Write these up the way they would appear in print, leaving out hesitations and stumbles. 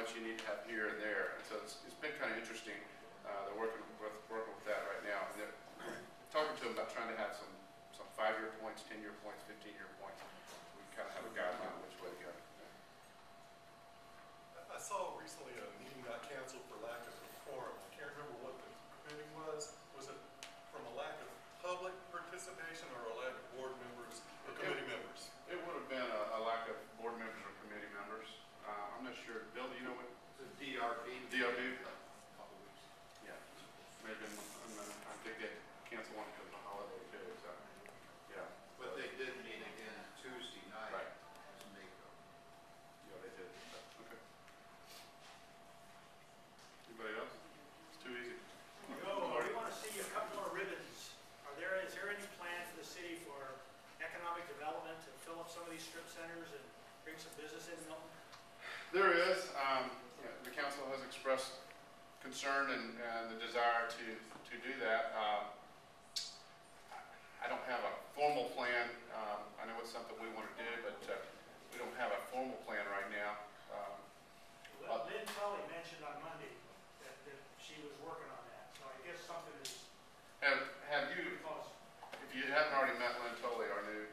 much you need to have here and there. And so it's been kind of interesting. They're working with that right now, and they're talking to them about trying to have some 5-year points, 10-year points, 15-year points. We kind of have a guideline which way to go. I saw recently a meeting got canceled for lack of quorum. I can't remember what the committee was. Was it from a lack of public participation or a lack of board members or committee members? It would have been a lack of board members or committee members. I'm not sure. Bill, do you know what? The DRB. DRB? Yeah. Maybe I think they canceled one because of the holiday too. So, yeah. But they did meet again Tuesday night. Right. As Mako. Yeah, they did. Okay. Anybody else? It's too easy. No, we want to see a couple more ribbons. Is there any plan for the city for economic development to fill up some of these strip centers and bring some business in Milton? There is. The council has expressed concern and the desire to do that. I don't have a formal plan. I know it's something we want to do, but we don't have a formal plan right now. Well, Lynn Tully mentioned on Monday that she was working on that, so I guess something is... Have you, if you haven't already met Lynn Tully, our new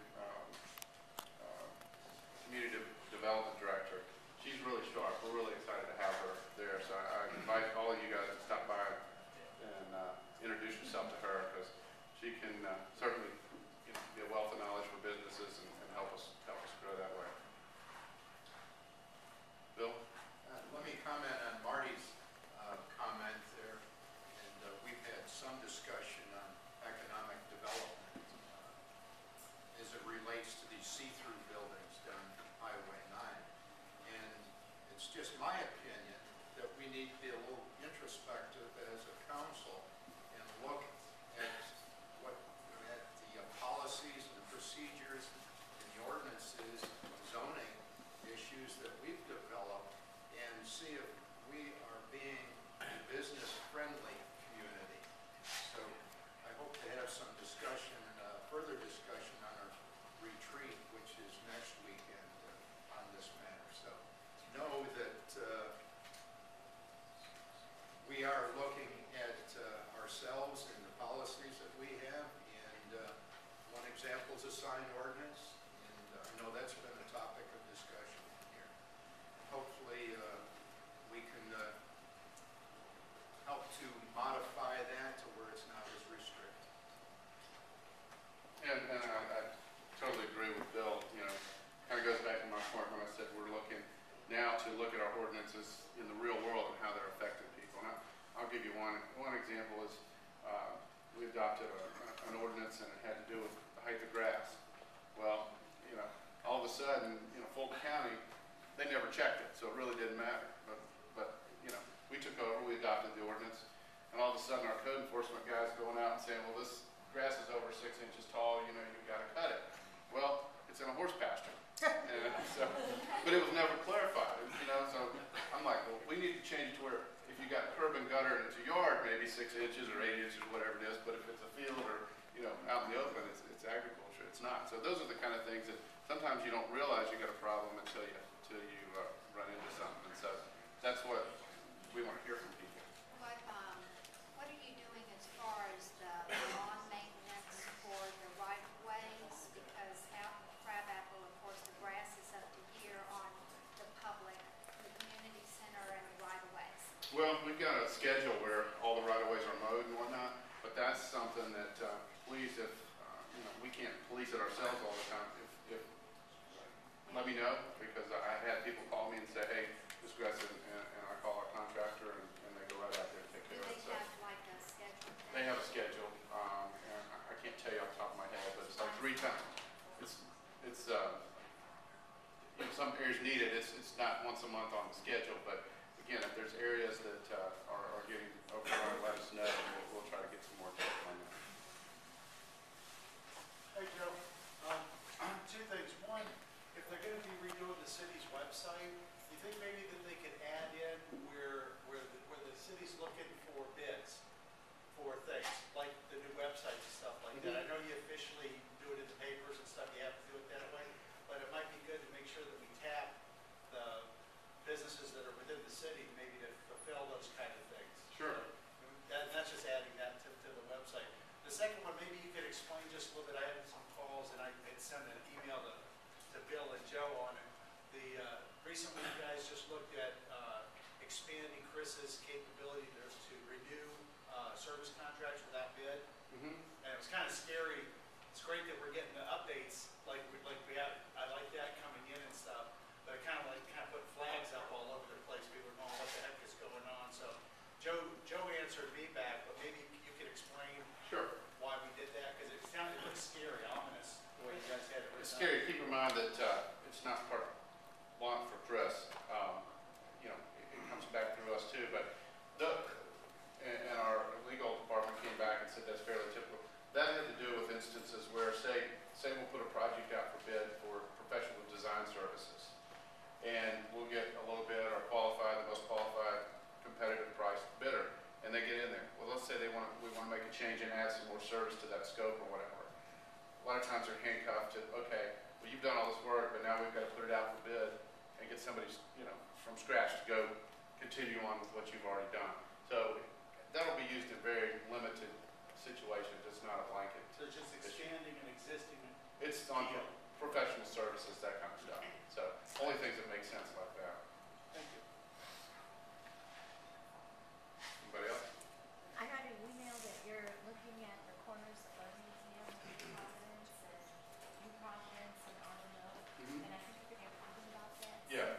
community development director, she's really sharp. We're really excited to have her there. So I invite all of you guys to stop by and introduce yourself to her, because she can certainly be a wealth of knowledge for businesses and help us grow that way. Bill? Let me comment on Marty's comment there. And we've had some discussion on economic development as it relates to these see-through buildings down Highway 9. And it's just my opinion that we need to be a little introspective as a council and look at the policies and the procedures and the ordinances, zoning issues that we've developed, and see if we are being a business-friendly community. So I hope to have some discussion, further discussion on our retreat, which is next weekend, on this matter. So know that we are looking at ourselves and the policies that we have, and one example is a sign ordinance, and I know that's been a topic of discussion here. Hopefully we can help to modify that to where it's not as restricted. And I totally agree with Bill. Kind of goes back to my point when I said we're looking now to look at our ordinances in the real world and how they're affecting people. And I'll give you one example is we adopted an ordinance, and it had to do with the height of grass. Well, all of a sudden, Fulton County, they never checked it, so it really didn't matter. But we took over, we adopted the ordinance, and all of a sudden our code enforcement guys going out and saying, well, this grass is over 6 inches tall, you've got to cut it. Well, it's in a horse pasture. But it was never clarified, so I'm like, well, we need to change to where if you got curb and gutter and it's a yard, maybe 6 inches or 8 inches, whatever it is, but if it's a field or, out in the open, it's agriculture, it's not. So those are the kind of things that sometimes you don't realize you got a problem until you run into something. And so that's what we want to hear from people. What are you doing as far as the lawn maintenance for the right-of-ways? Because out in Crabapple, of course, the grass is up to here on the public, the community center, and the right-of-ways. Well, we've got a schedule where all the right-of-ways are mowed and whatnot, but that's something that please, if we can't police it ourselves all the time, if let me know, because I had people call me and say, hey, this grass isn't, and I call our contractor, and they go right out there and take care of it. Do they have like a schedule? They have a schedule, and I can't tell you off the top of my head, but it's like 3 times. It's some areas need it. It's not once a month on the schedule, but again, if there's areas that are getting overrun, let us know, and we'll try to get some more attention on that. Hey, Joe. 2 things. One, if they're going to be redoing the city's website, you think maybe that they could add in where the city's looking for bids for things, like the new websites and stuff like that? I know you officially do it in the papers and stuff, you have to do it that way, but it might be good to make sure that we tap the businesses that are within the city, maybe to fulfill those kind of things. Sure. That's just adding that to the website. The second one, maybe you could explain just a little bit. I had some calls and I had sent an email to Bill and Joe on it. Recently you guys just looked at expanding Chris's capability to renew service contracts without bid. Mm-hmm. And it was kind of scary. It's great that we're getting the updates like we have. I like that coming in and stuff, but it kind of put flags up all over the place. People were going, what the heck is going on? So Joe answered me back, but maybe you could explain Sure. why we did that, because it sounded really scary, ominous, the way you guys had it written It's up. scary. Keep in mind that it's not part blunt for Chris. It comes back through us too. But and our legal department came back and said that's fairly typical. That had to do with instances where, say we'll put a project out for bid for professional design services, and we'll get a low bid or qualified, the most qualified, competitive price bidder, and they get in there. Well, let's say we want to make a change and add some more service to that scope or whatever. A lot of times they're handcuffed to, okay, well, you've done all this work, but now we've got to put it out for bid and get somebody, from scratch to go continue on with what you've already done. So that'll be used in very limited situations. It's not a blanket. So it's just expanding an existing. It's on professional services, that kind of stuff. So only things that make sense like that. Thank you. Anybody else? I got an email that you're looking at the corners of our museum in Providence and New Providence and Arnold, Mhm. and I think you're going to talk about that. Yeah.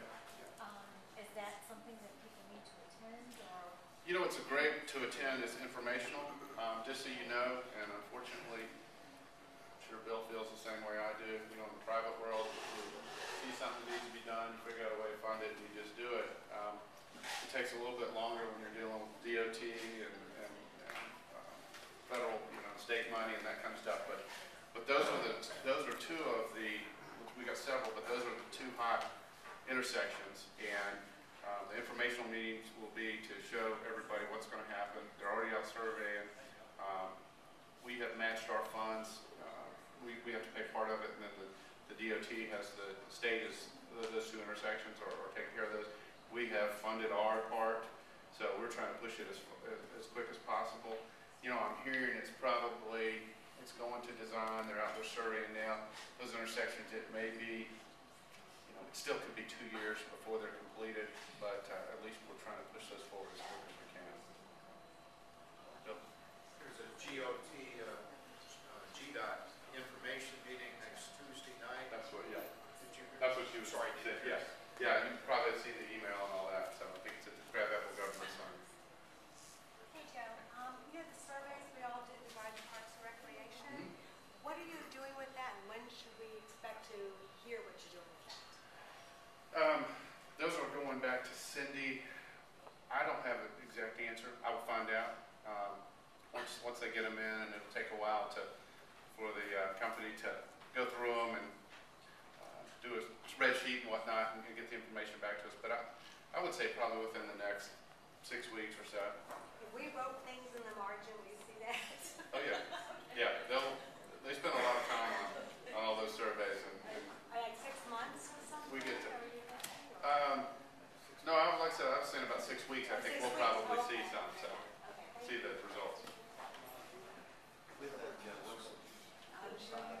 Is that something that people need to attend, or? It's great to attend. It's informational, just so you know, and unfortunately, I'm sure Bill feels the same way I do. In the private world, you see something needs to be done, you figure out a way to fund it, and you just do it. It takes a little bit longer when you're dealing with DOT and federal, state money and that kind of stuff. But those are two of the, we got several, but those are the two hot intersections, and the informational meetings will be to show everybody what's going to happen. They're already out surveying. We have matched our funds. We have to pay part of it, and then the DOT has the state is those two intersections or taking care of those. We have funded our part, so we're trying to push it as quick as possible. I'm hearing it's going to design. They're out there surveying now. Those intersections, it may be, it still could be 2 years before they're completed, but at least we're trying to push those forward as quick as we can. Bill? There's a GDOT information meeting next Tuesday night. That's what she was Sorry, saying. Yeah. Yeah, you probably see the email and all that, so I think it's at the Crab Apple Government Center. Hey Joe, the surveys we all did regarding Parks and Recreation. Mm-hmm. What are you doing with that, and when should we expect to hear what you're doing with that? Those are going back to Cindy. I don't have an exact answer. I will find out once they get them in, and it'll take a while for the company to go through them and do a spreadsheet and whatnot and get the information back to us. But I would say probably within the next 6 weeks or so. We wrote things in the margin, we see that. Oh yeah, yeah. They spend a lot of time on all those surveys, and Like 6 months or something? we get to. Or you know? No, like I said, I was saying about 6 weeks. I think 6 we'll weeks, probably okay. see some, so Okay, thank see you. the results. With that, Joe, I'm sure you